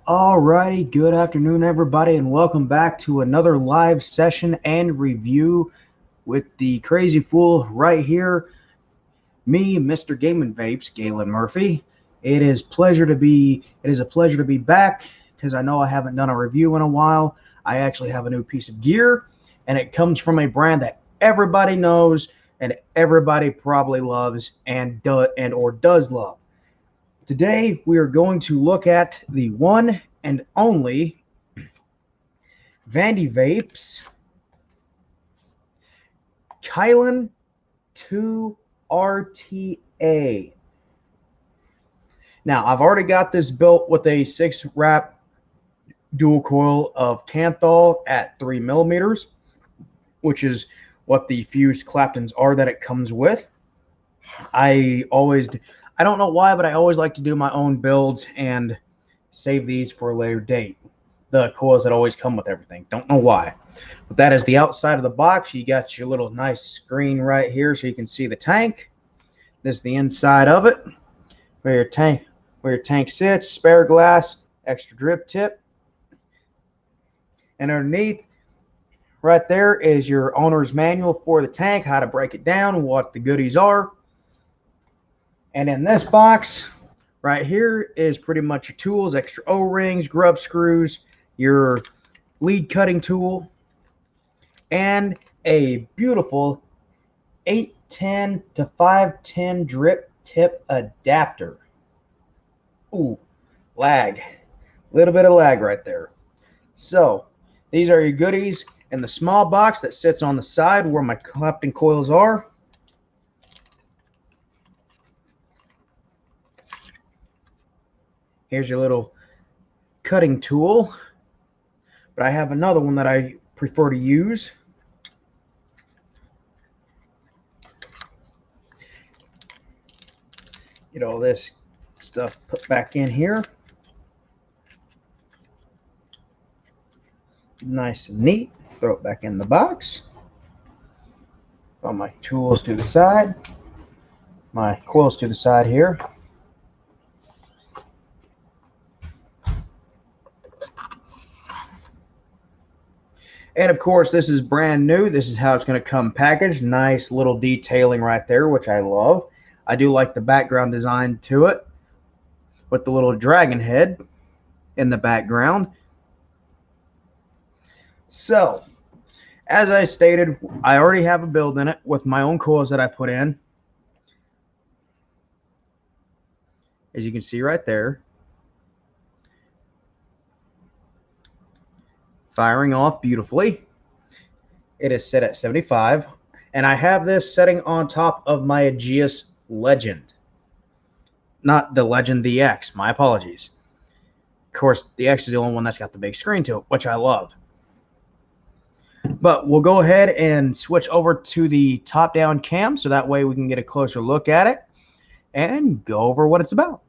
Alrighty, good afternoon, everybody, and welcome back to another live session and review with the crazy fool right here, me, Mr. Game and Vapes, Galen Murphy. It is a pleasure to be back because I know I haven't done a review in a while. I actually have a new piece of gear, and it comes from a brand that everybody knows and everybody probably loves and or does love. Today we are going to look at the one and only Vandy Vapes Kylin 2 RTA. Now, I've already got this built with a 6-wrap dual coil of Canthol at 3 millimeters, which is what the fused Claptons are that it comes with. I always, I don't know why, but I always like to do my own builds and save these for a later date. The coils that always come with everything. Don't know why. But that is the outside of the box. You got your little nice screen right here so you can see the tank. This is the inside of it, where your tank sits, spare glass, extra drip tip. And underneath right there is your owner's manual for the tank, how to break it down, what the goodies are. And in this box right here is pretty much your tools, extra O-rings, grub screws, your lead cutting tool, and a beautiful 810 to 510 drip tip adapter. Ooh, lag. A little bit of lag right there. So, these are your goodies in the small box that sits on the side where my Clapton coils are. Here's your little cutting tool. But I have another one that I prefer to use. Get all this stuff put back in here. Nice and neat. Throw it back in the box. All my tools to the side. My coils to the side here. And of course, this is brand new. This is how it's going to come packaged. Nice little detailing right there, which I love. I do like the background design to it with the little dragon head in the background. So, as I stated, I already have a build in it with my own coils that I put in. As you can see right there. Firing off beautifully. It is set at 75. And I have this setting on top of my Aegis Legend. Not the Legend, the X. My apologies. Of course, the X is the only one that's got the big screen to it, which I love. But we'll go ahead and switch over to the top-down cam so that way we can get a closer look at it and go over what it's about.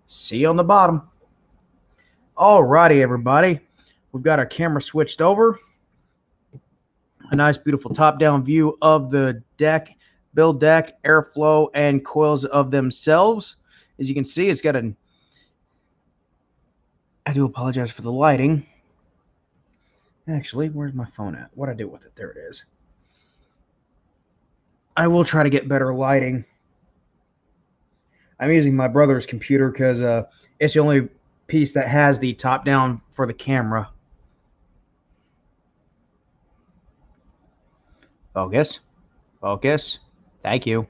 See you on the bottom. Alrighty, everybody. We've got our camera switched over. A nice, beautiful top-down view of the deck, build deck, airflow, and coils of themselves. As you can see, it's got an... I do apologize for the lighting. Actually, where's my phone at? What'd I do with it? There it is. I will try to get better lighting. I'm using my brother's computer because it's the only piece that has the top-down for the camera. Focus. Focus. Thank you.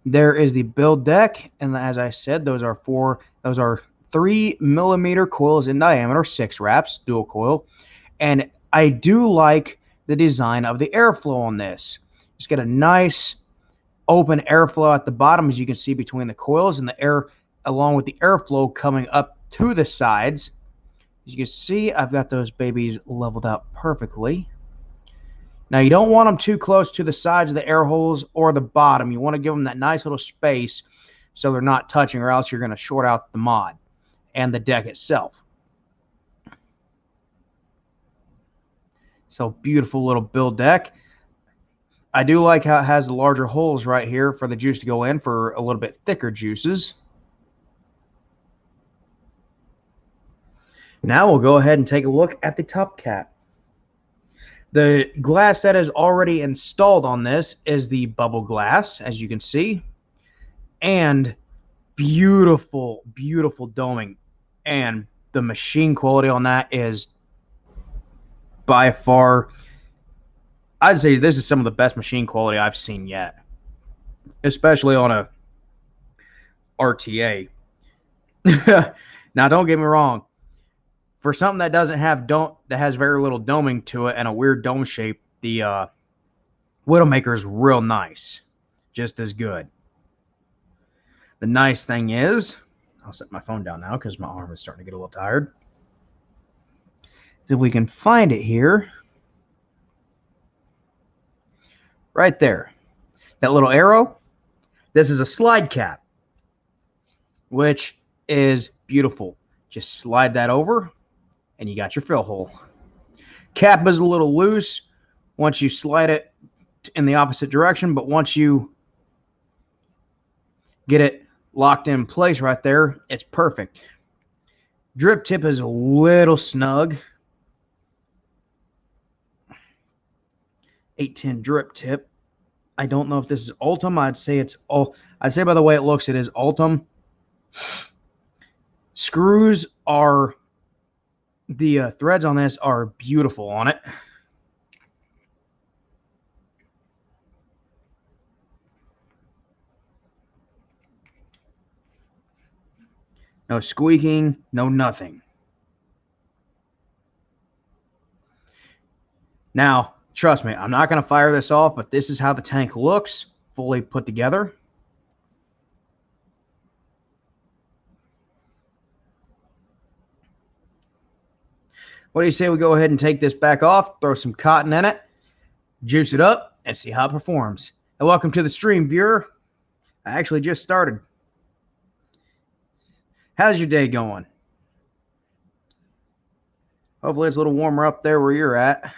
There is the build deck, and as I said, those are 3 millimeter coils in diameter, 6 wraps, dual coil. And I do like the design of the airflow on this. Just get a nice open airflow at the bottom, as you can see, between the coils and the air, along with the airflow coming up to the sides. As you can see, I've got those babies leveled out perfectly. Now, you don't want them too close to the sides of the air holes or the bottom. You want to give them that nice little space so they're not touching, or else you're going to short out the mod and the deck itself. So, beautiful little build deck. I do like how it has the larger holes right here for the juice to go in for a little bit thicker juices. Now we'll go ahead and take a look at the top cap. The glass that is already installed on this is the bubble glass, as you can see, and beautiful, beautiful doming. And the machine quality on that is by far, I'd say this is some of the best machine quality I've seen yet, especially on a RTA. Now, don't get me wrong. For something that doesn't have that has very little doming to it and a weird dome shape, the Widowmaker is real nice, just as good. The nice thing is, I'll set my phone down now because my arm is starting to get a little tired. If we can find it here, right there, that little arrow, this is a slide cap, which is beautiful. Just slide that over and you got your fill hole. Cap is a little loose once you slide it in the opposite direction, but once you get it locked in place right there, it's perfect. Drip tip is a little snug. 810 drip tip. I don't know if this is Ultim. I'd say by the way it looks, it is Ultim. Screws are, the threads on this are beautiful on it. No squeaking, no nothing. Now, trust me, I'm not going to fire this off, but this is how the tank looks, fully put together. What do you say we go ahead and take this back off, throw some cotton in it, juice it up, and see how it performs. And welcome to the stream, viewer. I actually just started. How's your day going? Hopefully it's a little warmer up there where you're at.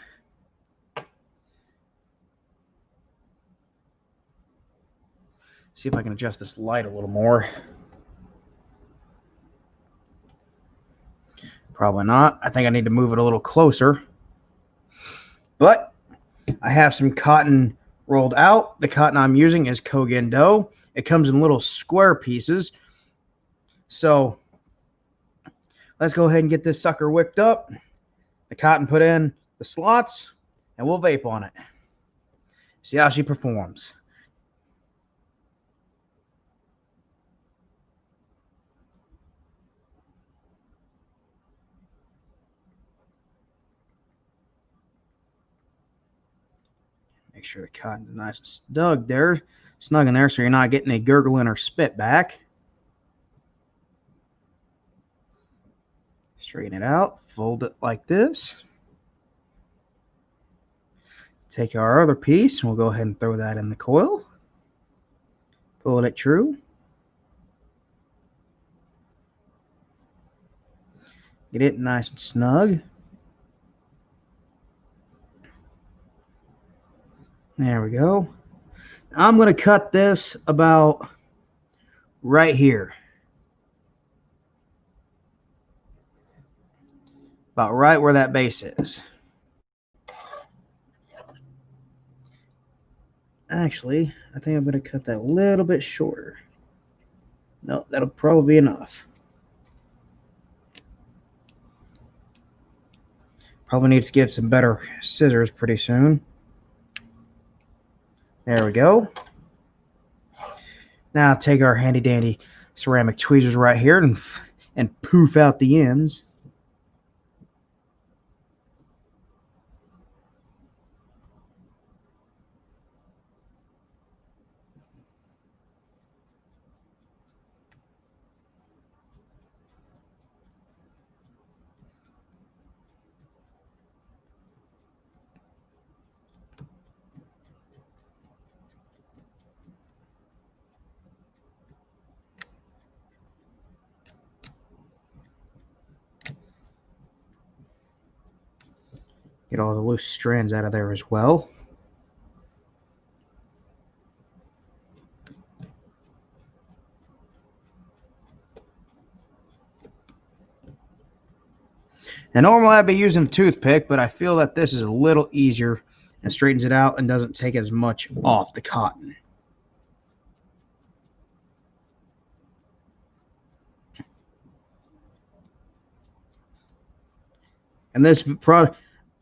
See if I can adjust this light a little more. Probably not. I think I need to move it a little closer. But I have some cotton rolled out. The cotton I'm using is Kogan dough. It comes in little square pieces. So let's go ahead and get this sucker whipped up. The cotton put in the slots, and we'll vape on it. See how she performs. Make sure the cotton's nice and snug in there, so you're not getting a gurgling or spit back. Straighten it out, fold it like this. Take our other piece, and we'll go ahead and throw that in the coil. Pull it true. Get it nice and snug. There we go. I'm going to cut this about right here. About right where that base is. Actually, I think I'm going to cut that a little bit shorter. No, that'll probably be enough. Probably need to get some better scissors pretty soon. There we go. Now take our handy dandy ceramic tweezers right here and poof out the ends. Get all the loose strands out of there as well. And normally I'd be using a toothpick, but I feel that this is a little easier and straightens it out and doesn't take as much off the cotton. And this product,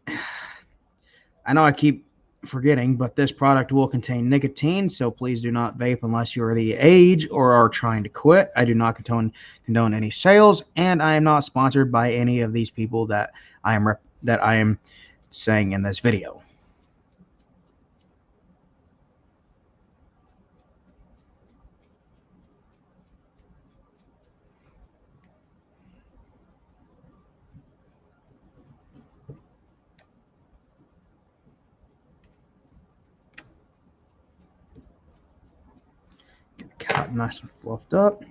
I know I keep forgetting, but this product will contain nicotine, so please do not vape unless you are the age or are trying to quit. I do not condone any sales, and I am not sponsored by any of these people that I am saying in this video. Get the cotton nice and fluffed up.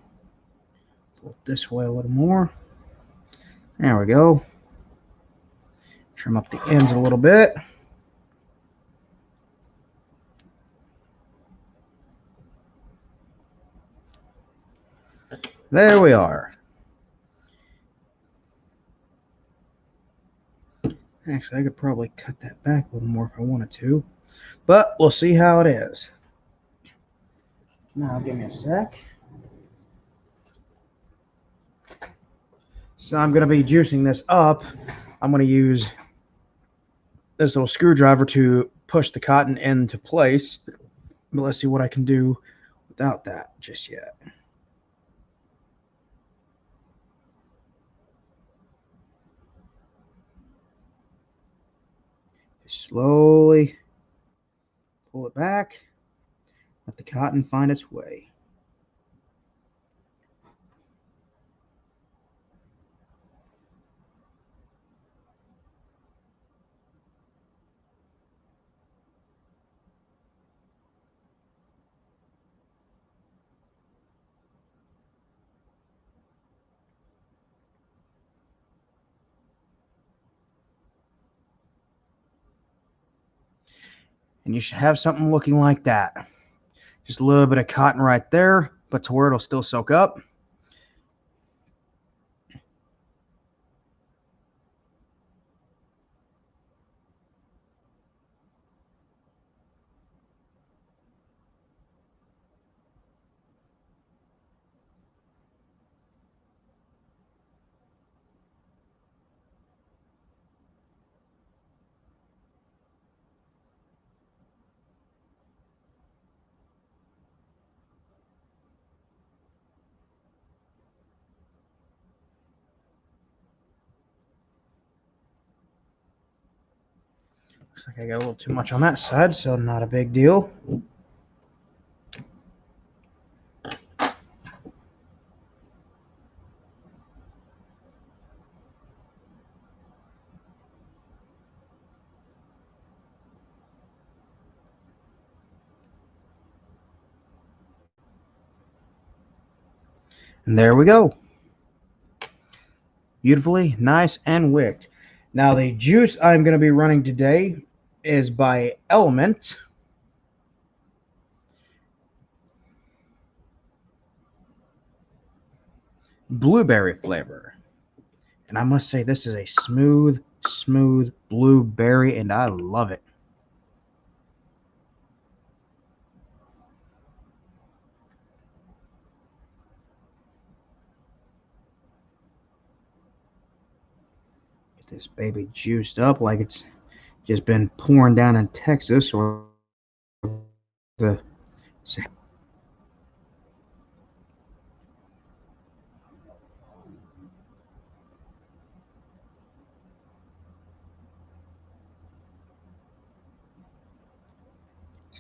Pull it this way a little more. There we go. Trim up the ends a little bit. There we are. Actually, I could probably cut that back a little more if I wanted to, but we'll see how it is. Now, give me a sec. So I'm going to be juicing this up. I'm going to use this little screwdriver to push the cotton into place. But let's see what I can do without that just yet. Just slowly pull it back. Let the cotton find its way. And you should have something looking like that. Just a little bit of cotton right there, but to where it'll still soak up. Looks like I got a little too much on that side, so not a big deal. And there we go. Beautifully nice and wicked. Now the juice I'm going to be running today is by Element. Blueberry flavor. And I must say this is a smooth blueberry, and I love it. Get this baby juiced up like it's just been pouring down in Texas or the just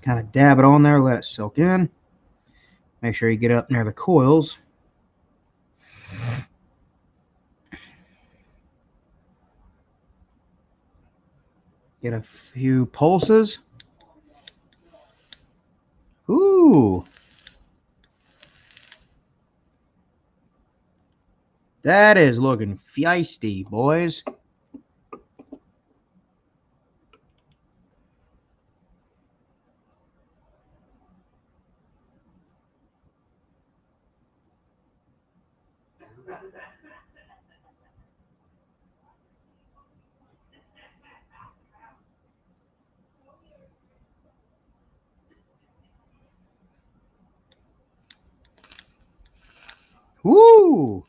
kind of dab it on there, let it soak in. Make sure you get up near the coils. Get a few pulses. Ooh. That is looking feisty, boys. Woo!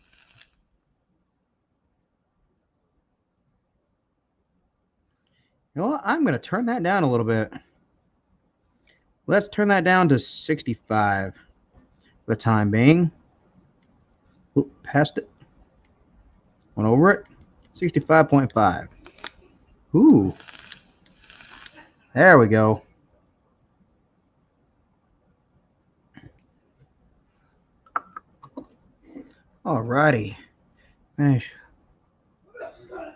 You know what? I'm going to turn that down a little bit. Let's turn that down to 65 for the time being. Oop, past it. Went over it. 65.5. Ooh. There we go. Alrighty. Finish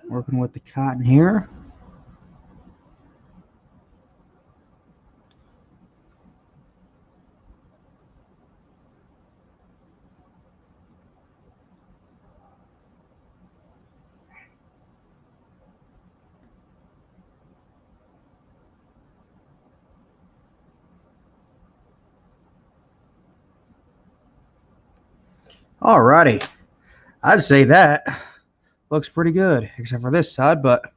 working with the cotton here. Alrighty. I'd say that looks pretty good, except for this side, but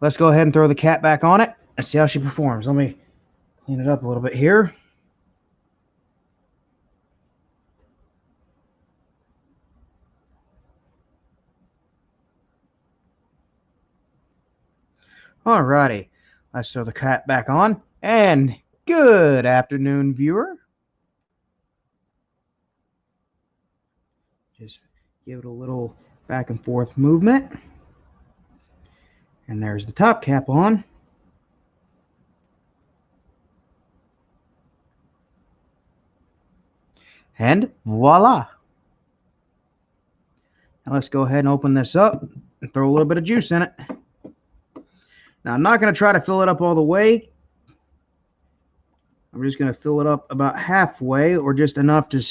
let's go ahead and throw the cat back on it and see how she performs. Let me clean it up a little bit here. Alrighty. Let's throw the cat back on. And good afternoon, viewer. Just give it a little back and forth movement. And there's the top cap on. And voila. Now let's go ahead and open this up and throw a little bit of juice in it. Now I'm not going to try to fill it up all the way. I'm just going to fill it up about halfway, or just enough to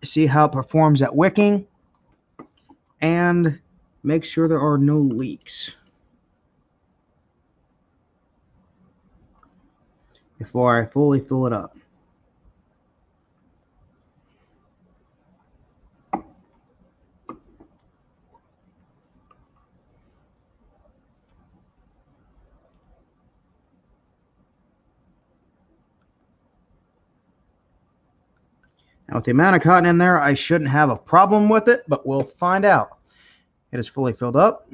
see how it performs at wicking and make sure there are no leaks before I fully fill it up. Now, with the amount of cotton in there, I shouldn't have a problem with it, but we'll find out. It is fully filled up.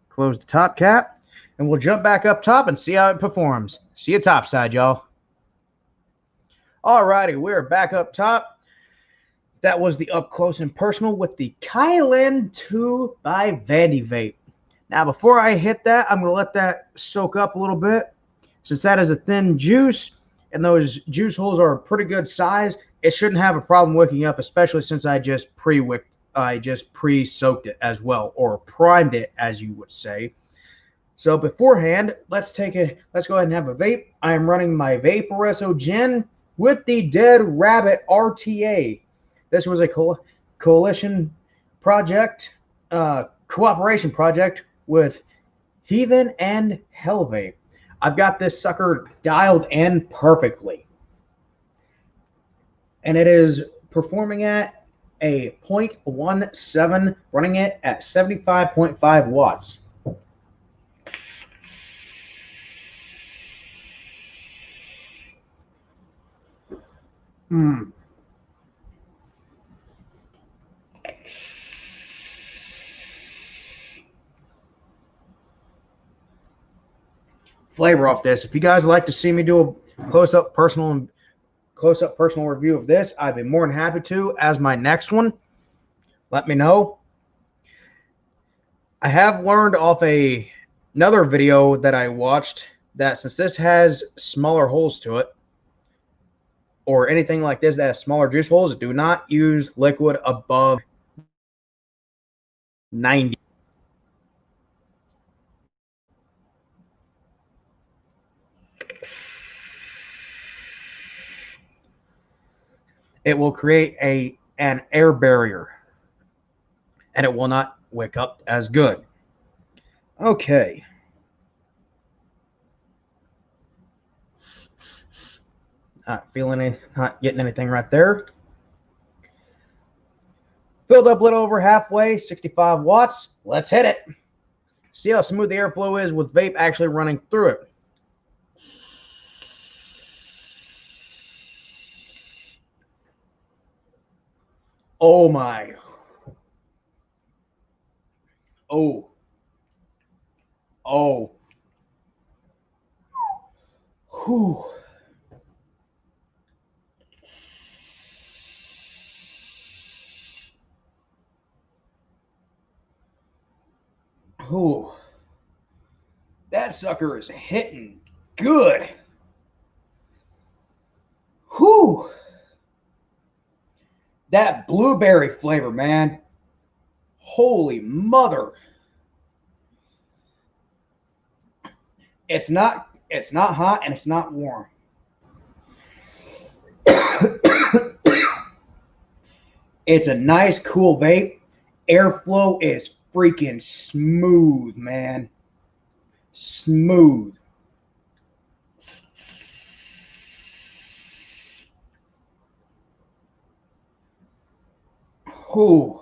Close the top cap, and we'll jump back up top and see how it performs. See you topside, y'all. Alrighty, we're back up top. That was the up close and personal with the Kylin 2 by Vandy Vape. Now, before I hit that, I'm going to let that soak up a little bit. Since that is a thin juice, and those juice holes are a pretty good size, it shouldn't have a problem wicking up, especially since I just pre-soaked it as well, or primed it, as you would say. So beforehand, let's go ahead and have a vape. I am running my Vaporesso Gin with the Dead Rabbit RTA. This was a coalition project, cooperation project with Heathen and Hell Vape. I've got this sucker dialed in perfectly. And it is performing at a 0.17, running it at 75.5 watts. Flavor off this. If you guys like to see me do a close-up personal review of this, I'd be more than happy to as my next one. Let me know. I have learned off another video that I watched that since this has smaller holes to it, or anything like this that has smaller juice holes, do not use liquid above 90. It will create an air barrier, and it will not wick up as good. Okay. Not getting anything right there. Filled up a little over halfway, 65 watts. Let's hit it. See how smooth the airflow is with vape actually running through it. Oh my. Oh. Oh. Whew. Whew. That sucker is hitting good. Whew. That blueberry flavor, man. Holy mother. It's not hot and it's not warm. It's a nice, cool vape. Airflow is freaking smooth, man. Smooth. Ooh.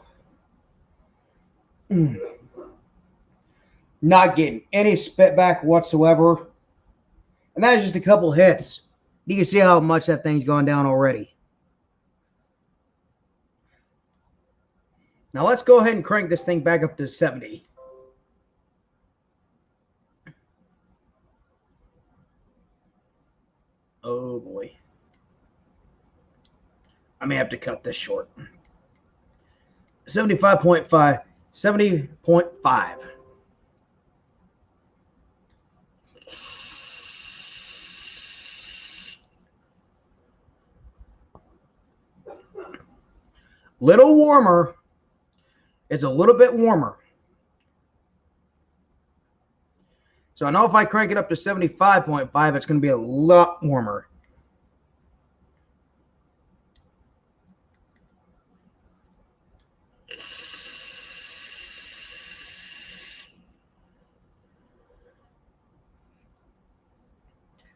Not getting any spit back whatsoever. And that's just a couple hits. You can see how much that thing's gone down already. Now let's go ahead and crank this thing back up to 70. Oh boy. I may have to cut this short. 75.5. 70.5. Little warmer. It's a little bit warmer. So I know if I crank it up to 75.5, it's going to be a lot warmer.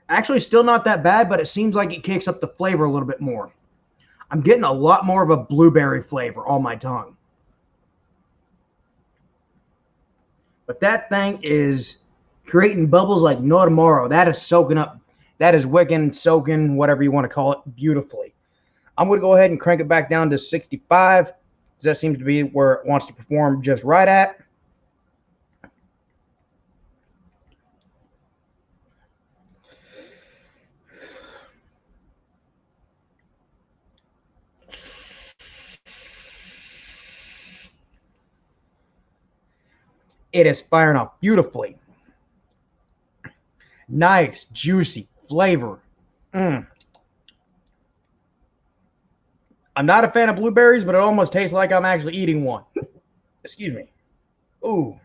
Actually, still not that bad, but it seems like it kicks up the flavor a little bit more. I'm getting a lot more of a blueberry flavor on my tongue. But that thing is creating bubbles like no tomorrow. That is soaking up. That is wicking, soaking, whatever you want to call it, beautifully. I'm going to go ahead and crank it back down to 65. That seems to be where it wants to perform just right at. It is firing up beautifully. Nice, juicy flavor. I'm not a fan of blueberries, but it almost tastes like I'm actually eating one. Excuse me. Ooh.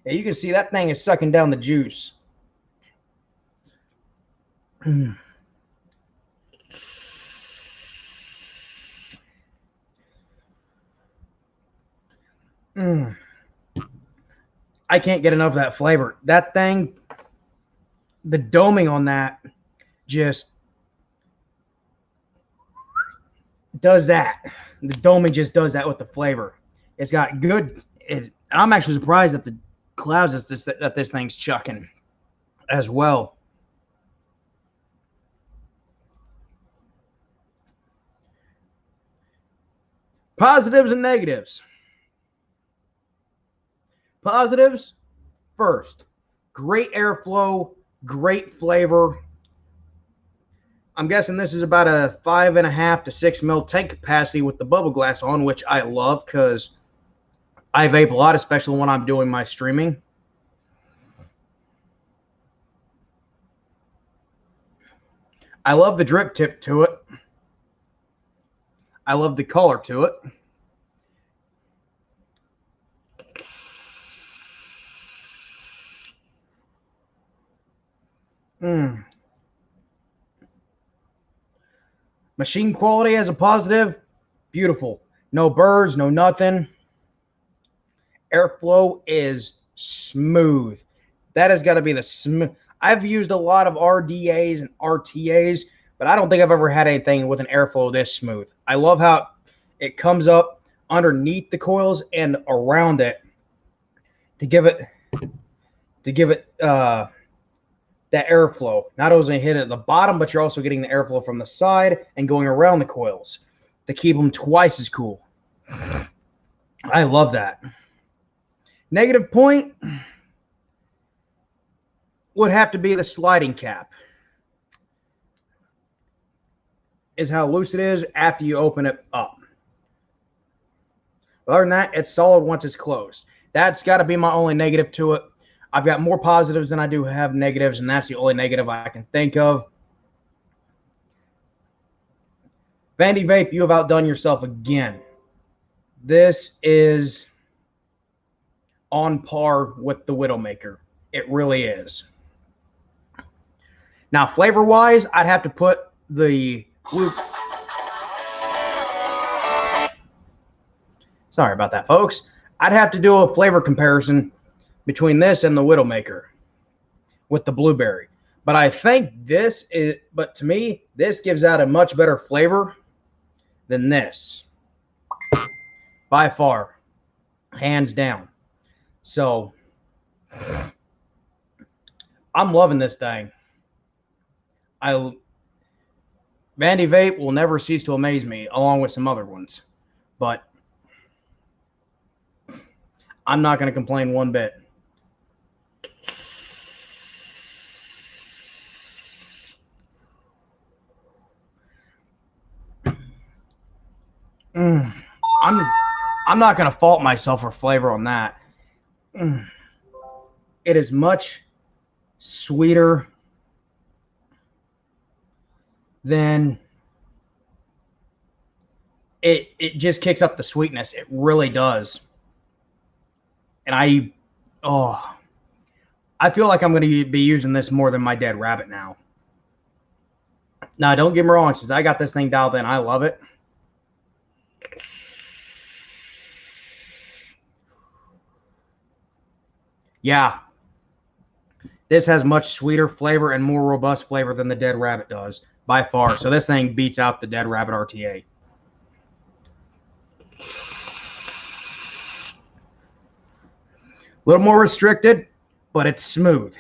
Yeah, you can see that thing is sucking down the juice. I can't get enough of that flavor. That thing, the doming on that just does that. The doming just does that with the flavor. It's got good. I'm actually surprised at the clouds that this thing's chucking as well. Positives and negatives. Positives, first, great airflow, great flavor. I'm guessing this is about a 5.5 to 6 mil tank capacity with the bubble glass on, which I love because I vape a lot, especially when I'm doing my streaming. I love the drip tip to it. I love the color to it. Machine quality as a positive, beautiful. No burrs, no nothing. Airflow is smooth. That has got to be the smooth. I've used a lot of RDAs and RTAs, but I don't think I've ever had anything with an airflow this smooth. I love how it comes up underneath the coils and around it to give it that airflow. Not only hit it at the bottom, but you're also getting the airflow from the side and going around the coils. to keep them twice as cool. I love that. Negative point would have to be the sliding cap. Is how loose it is after you open it up. Other than that, it's solid once it's closed. That's got to be my only negative to it. I've got more positives than I do have negatives, and that's the only negative I can think of. Vandy Vape, you have outdone yourself again. This is on par with the Widowmaker. It really is. Now, flavor-wise, I'd have to put the blue... Sorry about that, folks. I'd have to do a flavor comparison between this and the Widowmaker with the blueberry. But I think this is... But to me, this gives out a much better flavor than this. By far. Hands down. So, I'm loving this thing. Vandy Vape will never cease to amaze me, along with some other ones. But I'm not going to complain one bit. I'm not going to fault myself for flavor on that. It is much sweeter than it just kicks up the sweetness. It really does. And I feel like I'm going to be using this more than my Dead Rabbit now. Now, don't get me wrong, since I got this thing dialed in, I love it. Yeah. This has much sweeter flavor and more robust flavor than the Dead Rabbit does, by far. So this thing beats out the Dead Rabbit RTA. A little more restricted, but it's smooth.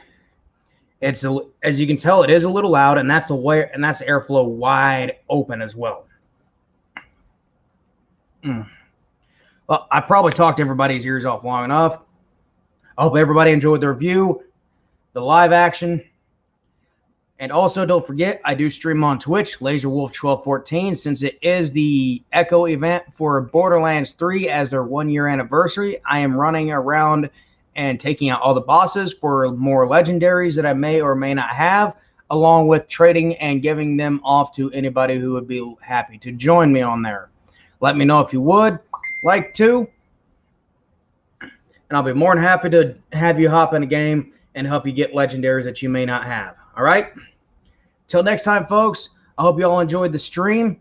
It's as you can tell, it is a little loud, and that's the airflow wide open as well. Well, I probably talked everybody's ears off long enough. I hope everybody enjoyed the review, the live action. And also, don't forget, I do stream on Twitch, LaserWolf1214, since it is the Echo event for Borderlands 3 as their 1-year anniversary. I am running around and taking out all the bosses for more legendaries that I may or may not have, along with trading and giving them off to anybody who would be happy to join me on there. Let me know if you would like to, and I'll be more than happy to have you hop in a game and help you get legendaries that you may not have. All right? Till next time, folks, I hope you all enjoyed the stream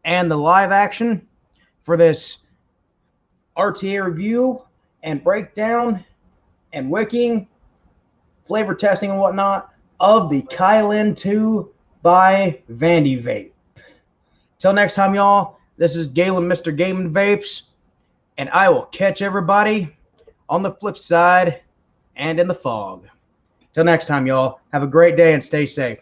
and the live action for this RTA review and breakdown and wicking, flavor testing and whatnot of the Kylin 2 by Vandy Vape. Till next time, y'all, this is Kylin, Mr. Gaming Vapes, and I will catch everybody on the flip side and in the fog. Till next time, y'all, have a great day and stay safe.